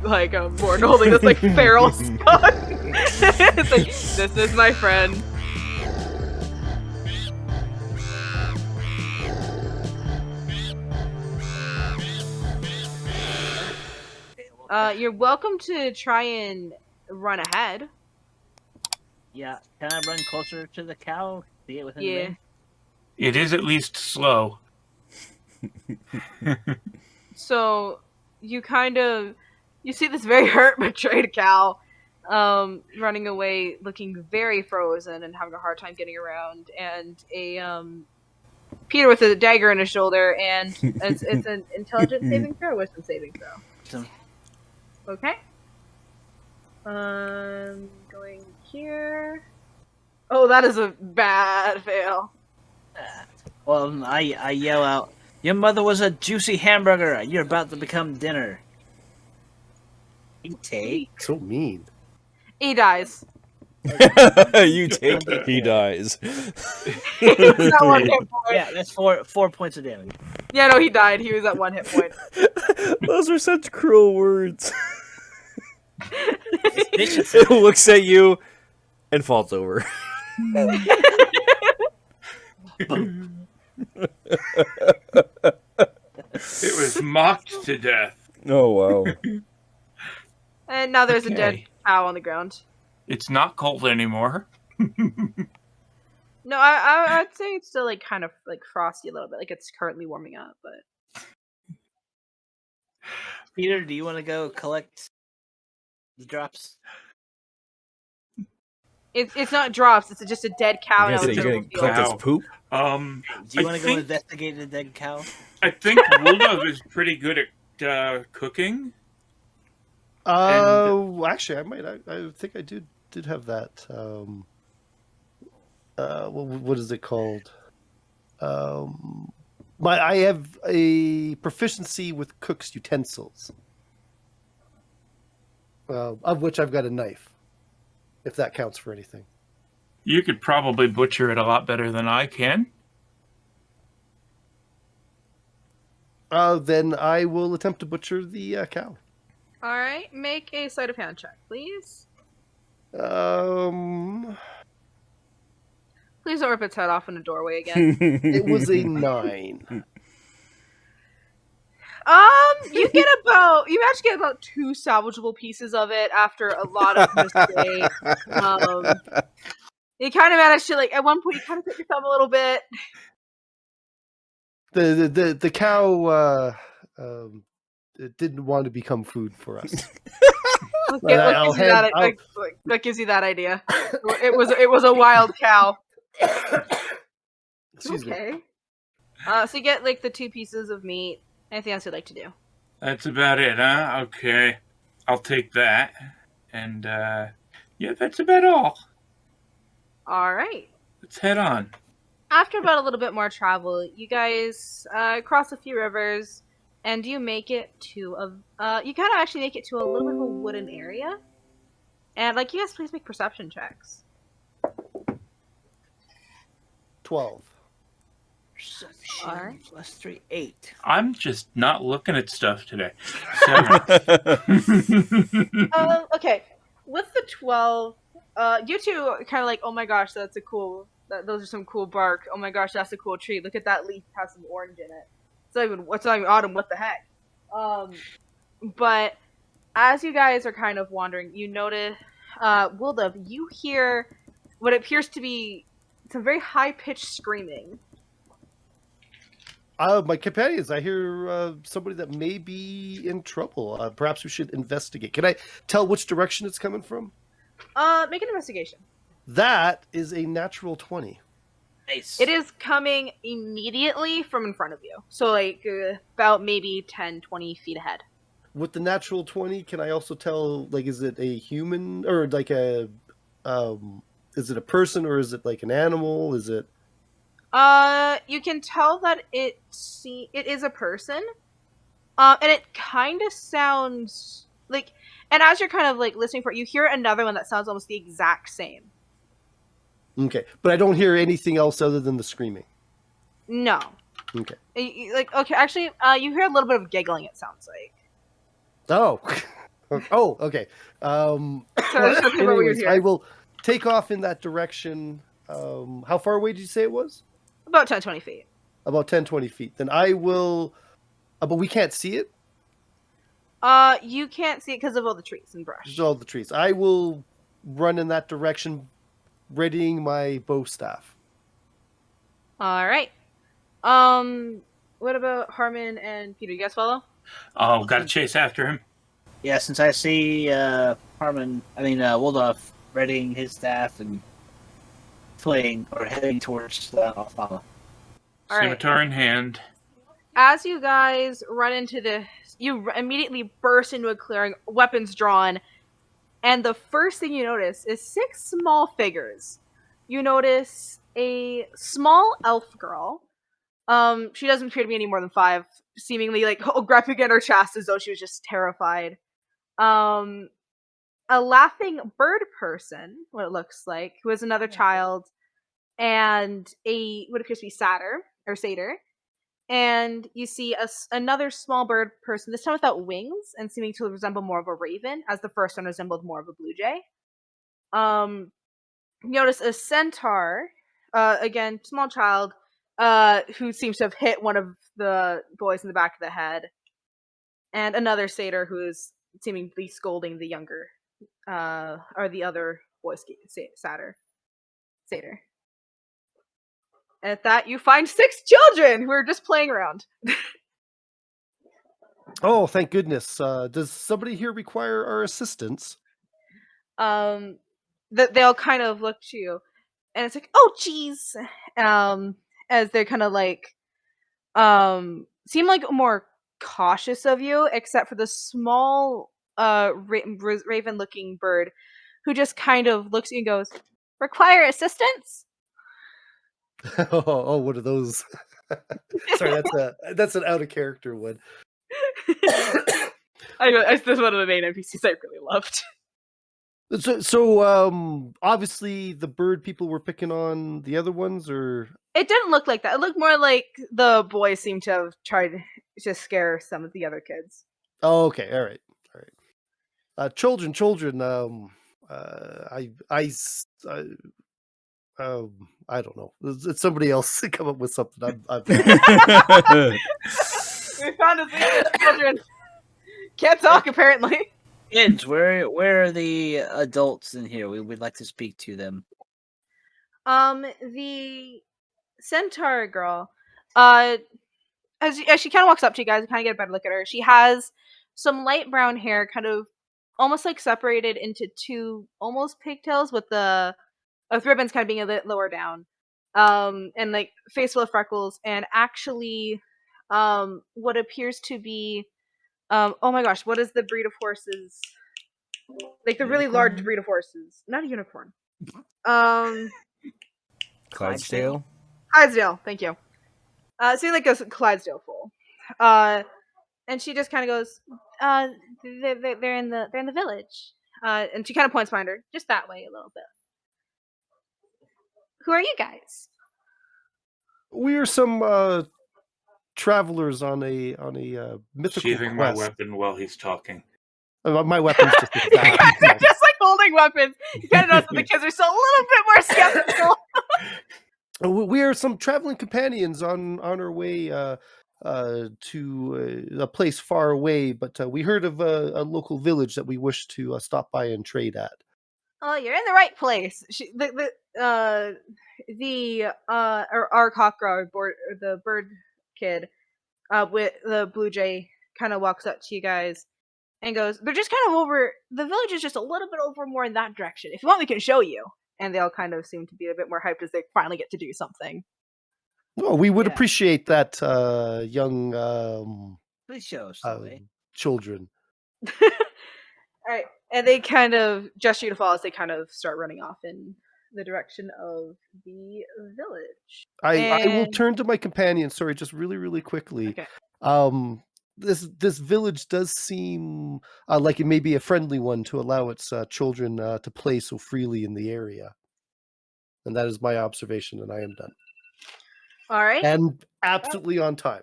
like a board holding this like feral skunk. It's like, this is my friend. You're welcome to try and run ahead. Yeah, can I run closer to the cow to get within range? It is at least slow. So you you see this very hurt, betrayed cow running away, looking very frozen and having a hard time getting around, and a Peter with a dagger in his shoulder, and it's an intelligence saving throw, wisdom saving throw. Okay. Going here. Oh, that is a bad fail. Well, I yell out, "Your mother was a juicy hamburger. You're about to become dinner." You take. So mean. He dies. You take it. He dies. That 1 hit point. Yeah, that's 4 points of damage. Yeah, no, he died. He was at 1 hit point. Those are such cruel words. Vicious. It looks at you and falls over. It was mocked to death. Oh, wow. And now there's a dead cow on the ground. It's not cold anymore. No, I'd say it's still like kind of like frosty a little bit, like it's currently warming up. But Peter, do you want to go collect the drops? It's not drops. It's just a dead cow. You're gonna collect its poop? Do you want to go investigate the dead cow? I think Wildov is pretty good at cooking. Actually, I might. I think I did have that. What is it called? I have a proficiency with cook's utensils, of which I've got a knife. If that counts for anything. You could probably butcher it a lot better than I can. Then I will attempt to butcher the cow. All right, make a sleight of hand check, please. Please don't rip its head off in a doorway again. It was a 9. You manage to get about 2 salvageable pieces of it after a lot of mistakes. You kind of managed to, like, at one point you kind of took your thumb a little bit. The cow it didn't want to become food for us. That gives you that idea. It was a wild cow. Excuse me. So you get like the 2 pieces of meat. Anything else you'd like to do? That's about it, huh? Okay. I'll take that. And, yeah, that's about all. All right. Let's head on. After about a little bit more travel, you guys cross a few rivers, and you make it to you kind of actually make it to a little bit of a wooden area. And, like, you guys please make perception checks. 12. Perception plus 3, 8. I'm just not looking at stuff today. 7. Okay. With the 12, you two are kind of like, oh my gosh, those are some cool bark. Oh my gosh, that's a cool tree. Look at that leaf, it has some orange in it. It's not even autumn, what the heck? But as you guys are kind of wandering, you notice, Wildov, you hear what appears to be some very high-pitched screaming. My companions, I hear somebody that may be in trouble. Perhaps we should investigate. Can I tell which direction it's coming from? Make an investigation. That is a natural 20. Nice. It is coming immediately from in front of you. So, like, about maybe 10, 20 feet ahead. With the natural 20, can I also tell, like, is it a human, or like is it a person, or is it like an animal? Is it... You can tell that it is a person. And it kind of sounds like, and as you're kind of like listening for it, you hear another one that sounds almost the exact same. Okay, but I don't hear anything else other than the screaming. No. Okay. Like, okay, actually, you hear a little bit of giggling, it sounds like. Oh. Oh, okay. Sorry, I was talking about what you're Anyways, I here. will take off in that direction. How far away did you say it was? About 10, 20 feet. About 10, 20 feet. Then I will. But we can't see it. You can't see it because of all the trees and brush. Just all the trees. I will run in that direction, readying my bow staff. All right. What about Harmon and Peter? You guys follow? Oh, gotta chase after him. Yeah, since I see Waldorf readying his staff and fleeing or heading towards I'll follow. All right. Scimitar in hand. As you guys run into you immediately burst into a clearing, weapons drawn, and the first thing you notice is 6 small figures. You notice a small elf girl. She doesn't appear to be any more than 5, seemingly like grabbing at her chest as though she was just terrified. A laughing bird person, what it looks like, who is another child, and what appears to be satyr. And you see another small bird person, this time without wings, and seeming to resemble more of a raven, as the first one resembled more of a blue jay. You notice a centaur, again, small child, who seems to have hit one of the boys in the back of the head, and another satyr who is seemingly scolding the younger, or the other boy satyr. At that, you find 6 children who are just playing around. Oh, thank goodness. Does somebody here require our assistance? They'll kind of look to you, and it's like, oh, geez, as they're kind of like, seem like more cautious of you, except for the small, raven-looking bird, who just kind of looks at you and goes, "Require assistance?" Oh, one of those. Sorry, that's an out of character one. This is one of the main NPCs I really loved. So, obviously the bird people were picking on the other ones, or It didn't look like that. It looked more like the boys seemed to have tried to scare some of the other kids. oh, okay, all right. Children. I don't know. It's somebody else to come up with something. We found his children. Can't talk apparently. Kids, where are the adults in here? We would like to speak to them. The centaur girl, as she kind of walks up to you guys and kind of get a better look at her, she has some light brown hair, kind of almost like separated into 2 almost pigtails, with the ribbons kind of being a bit lower down, and like face full of freckles, and actually, what appears to be, oh my gosh, what is the breed of horses? Like the really large breed of horses, not a unicorn. Clydesdale? Clydesdale, thank you. So like a Clydesdale foal. And she just kind of goes, they're in the village. And she kind of points behind her, just that way a little bit. Who are you guys? We are some travelers on a mythical Sheathing my quest. weapon while he's talking. My weapon's just a staff. They're just like holding weapons. You kind of notice that the kids are still a little bit more skeptical. We are some traveling companions on our way to a place far away, but we heard of a local village that we wish to stop by and trade at. Oh, you're in the right place. Our cockroach, the bird kid, with the blue jay, kind of walks up to you guys and goes, "They're just kind of over. The village is just a little bit over more in that direction. If you want, we can show you." And they all kind of seem to be a bit more hyped as they finally get to do something. Oh, we would Yeah. appreciate that, young Please show us the way. children. All right, and they kind of gesture you to follow as they kind of start running off in the direction of the village. I will And- turn to my companion. Sorry, just really quickly. Okay. This village does seem like it may be a friendly one to allow its children to play so freely in the area. And that is my observation, and I am done. All right. And absolutely on time.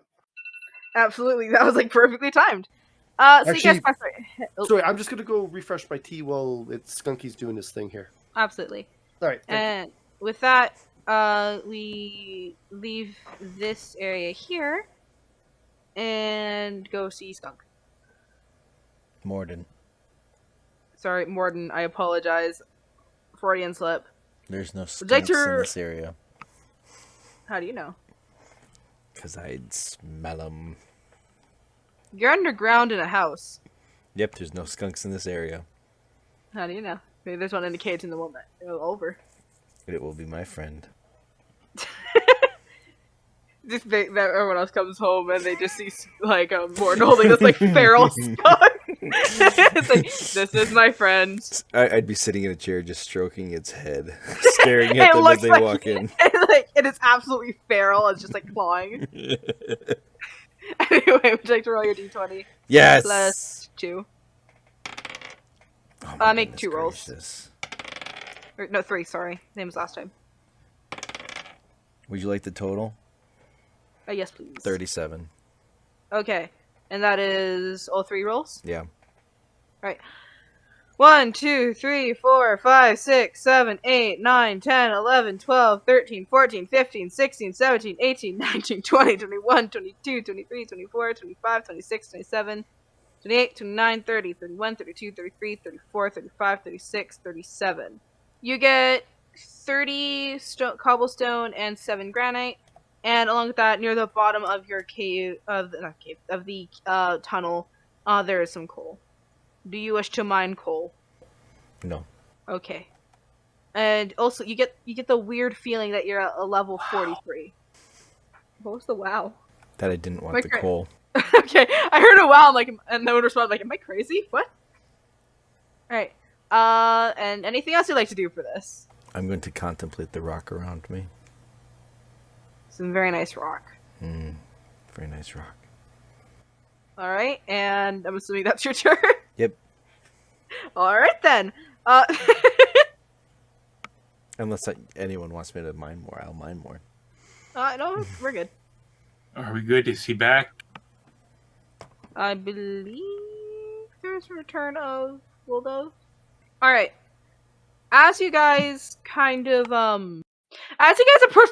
Absolutely, that was like perfectly timed. So you Actually, guys pass right. sorry, I'm just gonna go refresh my tea while Skunky's doing his thing here. Absolutely. All right, thank you. And with that, we leave this area here and go see Skunk. Morden. Sorry, Morden. I apologize. Freudian slip. There's no like skunks to- in this area. How do you know? Because I'd smell them. You're underground in a house. Yep, there's no skunks in this area. How do you know? Maybe there's one in the cage in the moment. Over. It will be my friend. Just that everyone else comes home and they just see like Morton holding this like feral skunk. It's like, this is my friend. I'd be sitting in a chair just stroking its head, staring at them as they walk in. It is absolutely feral. It's just like clawing. Anyway, would you like to roll your d20? Yes. Plus 2. Oh my make goodness 2 rolls. gracious. Or, no, 3. Sorry, same as last time. Would you like the total? Yes, please. 37. Okay, and that is all 3 rolls. Yeah. Right. 1, 2, 3, 4, 5, 6, 7, 8, 9, 10, 11, 12, 13, 14, 15, 16, 17, 18, 19, 20, 21, 22, 23, 24, 25, 26, 27, 28, 29, 30, 31, 32, 33, 34, 35, 36, 37. You get 30 cobblestone and 7 granite. And along with that, near the bottom of your the tunnel, there is some coal. Do you wish to mine coal? No. Okay. And also, you get the weird feeling that you're at a level 43. What was the wow? That I didn't want the coal. Okay, I heard a wow, and no one responded. Like, am I crazy? What? All right. And anything else you'd like to do for this? I'm going to contemplate the rock around me. Some very nice rock. Very nice rock. All right, and I'm assuming that's your turn. Yep. All right then. Unless anyone wants me to mine more, I'll mine more. No, we're good. Are we good? Is he back? I believe there's a return of Bulldoze. All right. As you guys approach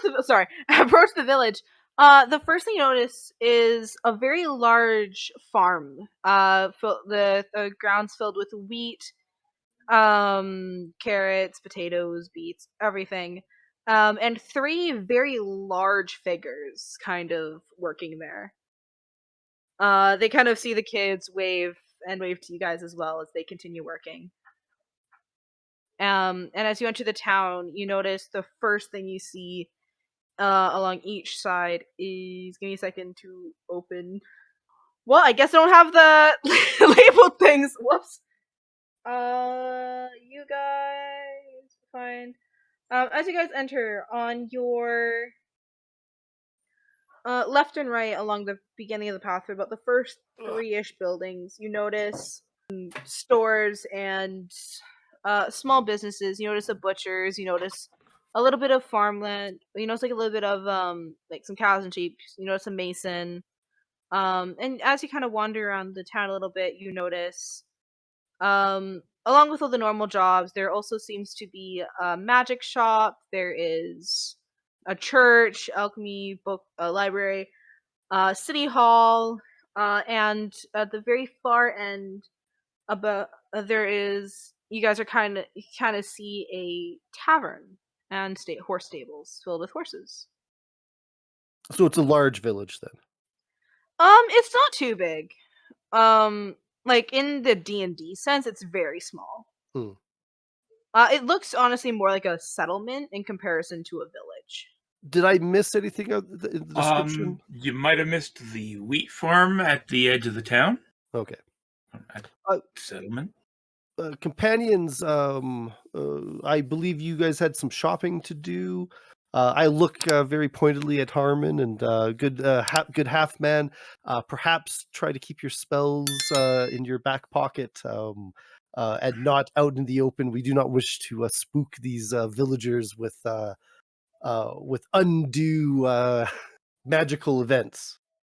the village, the first thing you notice is a very large farm. The ground's filled with wheat, carrots, potatoes, beets, everything. And 3 very large figures kind of working there. They kind of see the kids wave to you guys as well as they continue working. And as you enter the town, you notice the first thing you see along each side is... Give me a second to open. Well, I guess I don't have the labeled things. Whoops. You guys find... as you guys enter, on your left and right along the beginning of the path, for about the first 3-ish buildings, you notice stores and small businesses. You notice the butchers. You notice a little bit of farmland. You notice like a little bit of like some cows and sheep. You notice a mason. And as you kind of wander around the town a little bit, you notice along with all the normal jobs, there also seems to be a magic shop. There is a church, alchemy, book, library, city hall, and at the very far end, about there is... You guys are kind of see a tavern and horse stables filled with horses. So it's a large village then. It's not too big. Like in the D&D sense, it's very small. It looks honestly more like a settlement in comparison to a village. Did I miss anything in the description? You might have missed the wheat farm at the edge of the town. Okay. At settlement. Companions, I believe you guys had some shopping to do. I look very pointedly at Harmon and good half man. Perhaps try to keep your spells in your back pocket and not out in the open. We do not wish to spook these villagers with undue magical events.